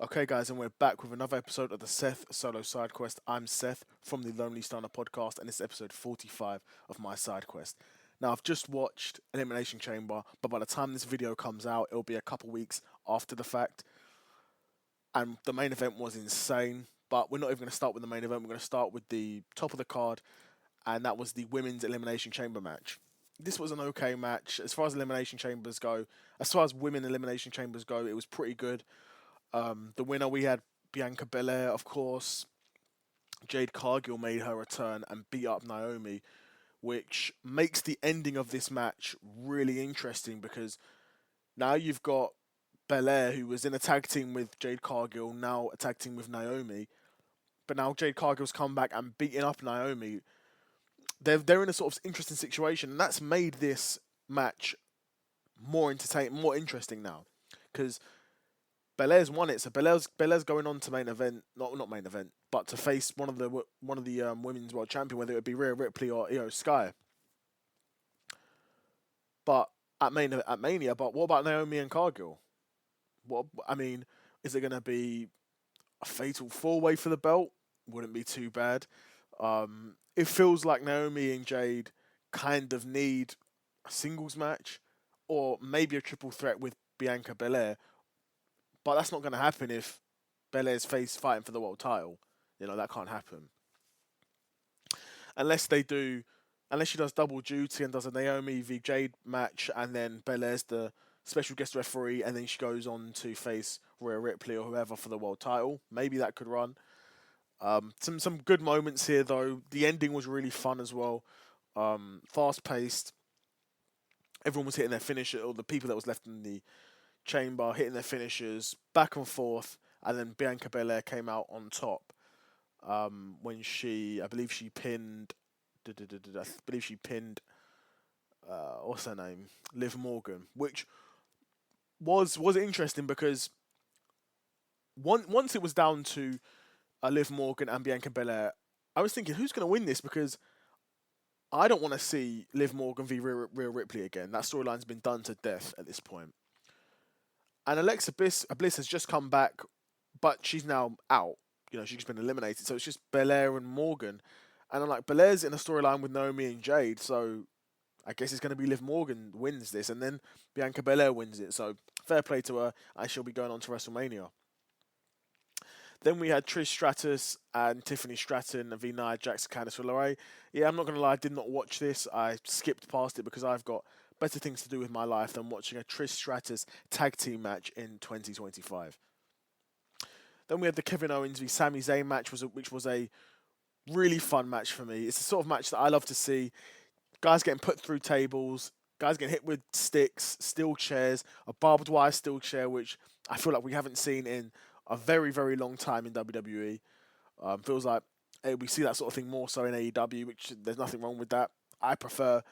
Okay, guys, and we're back with another episode of the Seth Solo Side Quest. I'm Seth from the Lonely Stunner podcast, and it's episode 45 of my side quest. Now, I've just watched Elimination Chamber, but by the time this video comes out, it'll be a couple weeks after the fact. And the main event was insane, but we're not even going to start with the main event. We're going to start with the top of the card, and that was the Women's Elimination Chamber match. This was an okay match. As far as Elimination Chambers go, as far as women Elimination Chambers go, it was pretty good. The winner, we had Bianca Belair, of course. Jade Cargill made her return and beat up Naomi, which makes the ending of this match really interesting because now you've got Belair, who was in a tag team with Jade Cargill, now a tag team with Naomi. But now Jade Cargill's come back and beating up Naomi. They're in a sort of interesting situation, and that's made this match more entertaining, more interesting now, because Belair's won it, so Belair's going on to main event, not main event, but to face one of the women's world champion, whether it be Rhea Ripley or Io Sky. But at Mania, but what about Naomi and Cargill? What I mean, is it going to be a fatal four way for the belt? Wouldn't be too bad. It feels like Naomi and Jade kind of need a singles match, or maybe a triple threat with Bianca Belair. But that's not going to happen if Belair's fighting for the world title. That can't happen. Unless they do, unless she does double duty and does a Naomi v Jade match, and then Belair's the special guest referee, and then she goes on to face Rhea Ripley or whoever for the world title. Maybe that could run. Some good moments here though. The ending was really fun as well. Fast paced. Everyone was hitting their finisher, or the people that was left in the chamber hitting their finishers back and forth, and then Bianca Belair came out on top when I believe she pinned, what's her name, Liv Morgan, which was interesting because once it was down to Liv Morgan and Bianca Belair, I was thinking who's going to win this because I don't want to see Liv Morgan v Rhea Ripley again. That storyline's been done to death at this point. And Alexa Bliss has just come back, but she's now out. She's just been eliminated. So it's just Belair and Morgan. And I'm like, Belair's in a storyline with Naomi and Jade, so I guess it's going to be Liv Morgan wins this, and then Bianca Belair wins it. So fair play to her, and she'll be going on to WrestleMania. Then we had Trish Stratus and Tiffany Stratton v Nia Jax and Candice LeRae. Yeah, I'm not going to lie, I did not watch this. I skipped past it because I've got better things to do with my life than watching a Trish Stratus tag team match in 2025. Then we had the Kevin Owens v Sami Zayn match, which was a really fun match for me. It's the sort of match that I love to see. Guys getting put through tables, guys getting hit with sticks, steel chairs, a barbed wire steel chair, which I feel like we haven't seen in a very, very long time in WWE. Feels like we see that sort of thing more so in AEW, which there's nothing wrong with that. I prefer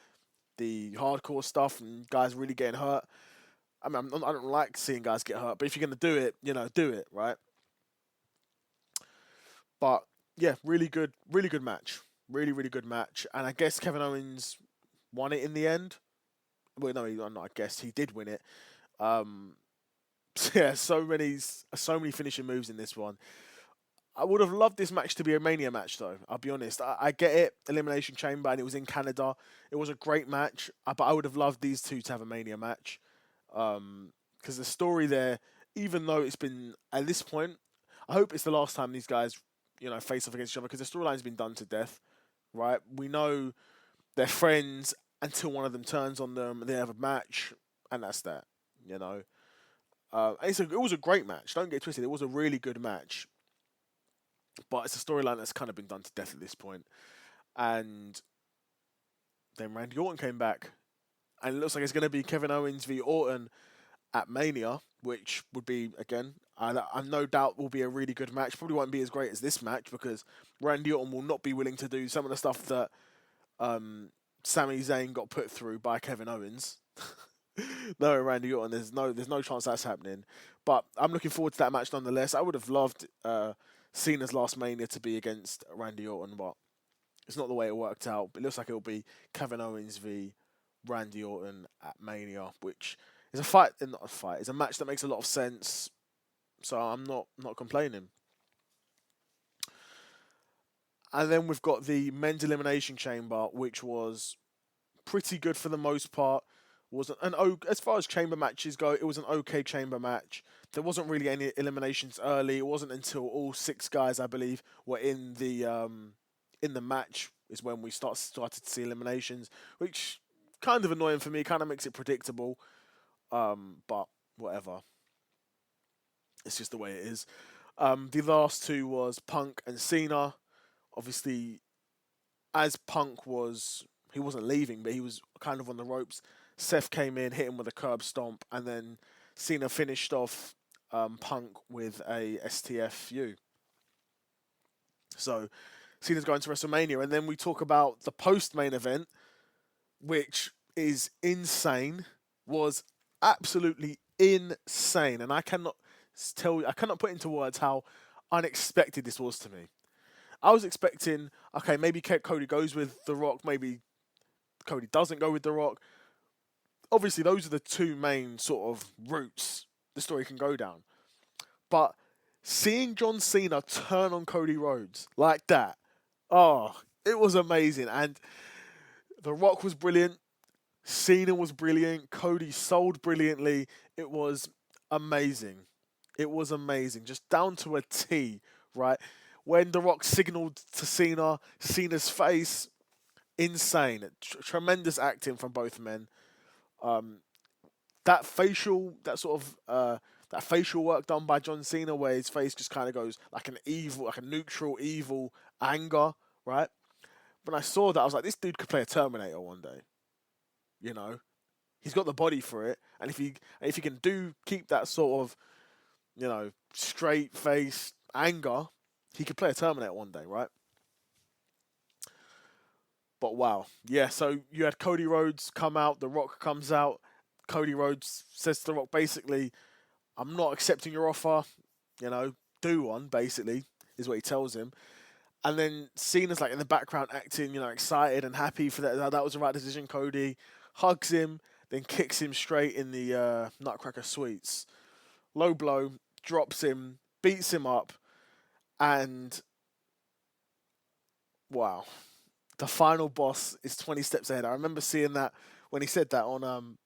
the hardcore stuff and guys really getting hurt. I mean, I don't like seeing guys get hurt, but if you're going to do it, do it, right? But yeah, really good match. Really, really good match. And I guess Kevin Owens won it in the end. Well, no, I guess he did win it. Yeah, so many finishing moves in this one. I would have loved this match to be a Mania match, though. I'll be honest. I get it, Elimination Chamber, and it was in Canada. It was a great match, but I would have loved these two to have a Mania match. Because the story there, even though it's been, at this point, I hope it's the last time these guys, face off against each other, because the storyline's been done to death, right? We know they're friends until one of them turns on them, and they have a match, and that's that, it was a great match. Don't get twisted. It was a really good match. But it's a storyline that's kind of been done to death at this point. And then Randy Orton came back. And it looks like it's going to be Kevin Owens v Orton at Mania, which would be, again, I'm no doubt will be a really good match. Probably won't be as great as this match because Randy Orton will not be willing to do some of the stuff that Sami Zayn got put through by Kevin Owens. No, Randy Orton, there's no chance that's happening. But I'm looking forward to that match nonetheless. I would have loved Cena's last Mania to be against Randy Orton, but it's not the way it worked out. But it looks like it'll be Kevin Owens v Randy Orton at Mania, which is a fight, not a fight. It's a match that makes a lot of sense. So I'm not complaining. And then we've got the men's elimination chamber, which was pretty good for the most part. Wasn't as far as chamber matches go, it was an okay chamber match. There wasn't really any eliminations early. It wasn't until all 6 guys, I believe, were in the match is when we started to see eliminations, which kind of annoying for me. Kind of makes it predictable. But whatever. It's just the way it is. The last two was Punk and Cena. Obviously, as Punk he wasn't leaving, but he was kind of on the ropes. Seth came in, hit him with a curb stomp, and then Cena finished off Punk with a STFU. So Cena's going to WrestleMania, and then we talk about the post-main event, which is insane. Was absolutely insane, and I cannot put into words how unexpected this was to me. I was expecting, okay, maybe Cody goes with The Rock, maybe Cody doesn't go with The Rock. Obviously, those are the two main sort of routes the story can go down. But seeing John Cena turn on Cody Rhodes like that, oh, it was amazing. And The Rock was brilliant. Cena was brilliant. Cody sold brilliantly. It was amazing. It was amazing. Just down to a T, right? When The Rock signaled to Cena, Cena's face, insane. Tremendous acting from both men. That facial work done by John Cena, where his face just kind of goes like like a neutral evil anger, right? When I saw that, I was like, this dude could play a Terminator one day. You know, he's got the body for it, and if he can keep that sort of, straight face anger, he could play a Terminator one day, right? But wow, yeah. So you had Cody Rhodes come out, The Rock comes out. Cody Rhodes says to The Rock, basically, "I'm not accepting your offer. Do one." Basically, is what he tells him. And then Cena's like in the background acting, excited and happy for that. That was the right decision. Cody hugs him, then kicks him straight in the Nutcracker Suites. Low blow, drops him, beats him up, and wow, the final boss is 20 steps ahead. I remember seeing that when he said that when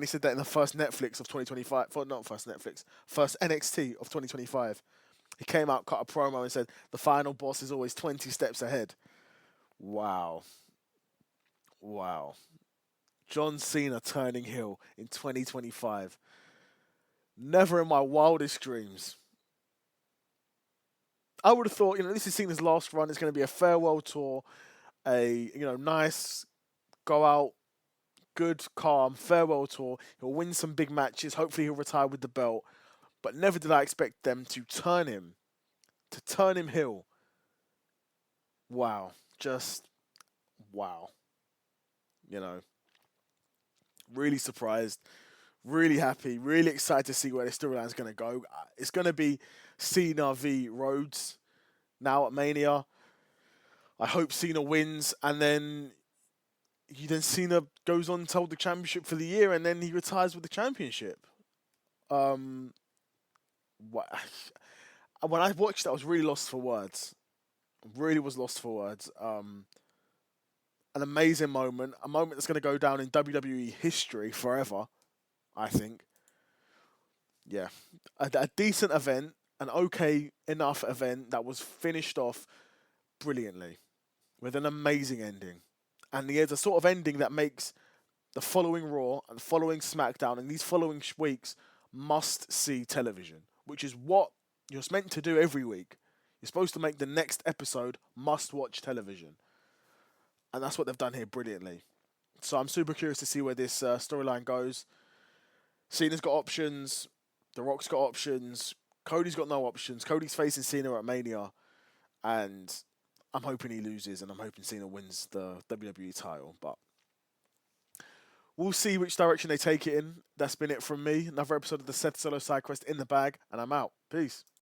he said that in the first Netflix of 2025, not first Netflix, first NXT of 2025. He came out, cut a promo, and said the final boss is always 20 steps ahead. Wow. Wow. John Cena turning heel in 2025. Never in my wildest dreams. I would have thought, this is Cena's last run. It's going to be a farewell tour, a nice go out, good, calm farewell tour. He'll win some big matches. Hopefully, he'll retire with the belt. But never did I expect them to turn him heel. Wow, just wow. Really surprised, really happy, really excited to see where the storyline's going to go. It's going to be Cena v Rhodes now at Mania. I hope Cena wins, and then Cena goes on to hold the championship for the year, and then he retires with the championship. When I watched that, I was really lost for words. Really was lost for words. An amazing moment, a moment that's going to go down in WWE history forever, I think. Yeah, a decent event, an okay enough event that was finished off brilliantly with an amazing ending. And it's a sort of ending that makes the following Raw and the following SmackDown and these following weeks must-see television, which is what you're meant to do every week. You're supposed to make the next episode must-watch television. And that's what they've done here brilliantly. So I'm super curious to see where this storyline goes. Cena's got options. The Rock's got options. Cody's got no options. Cody's facing Cena at Mania. And I'm hoping he loses, and I'm hoping Cena wins the WWE title. But we'll see which direction they take it in. That's been it from me. Another episode of the Seth Solo Side Quest in the bag, and I'm out. Peace.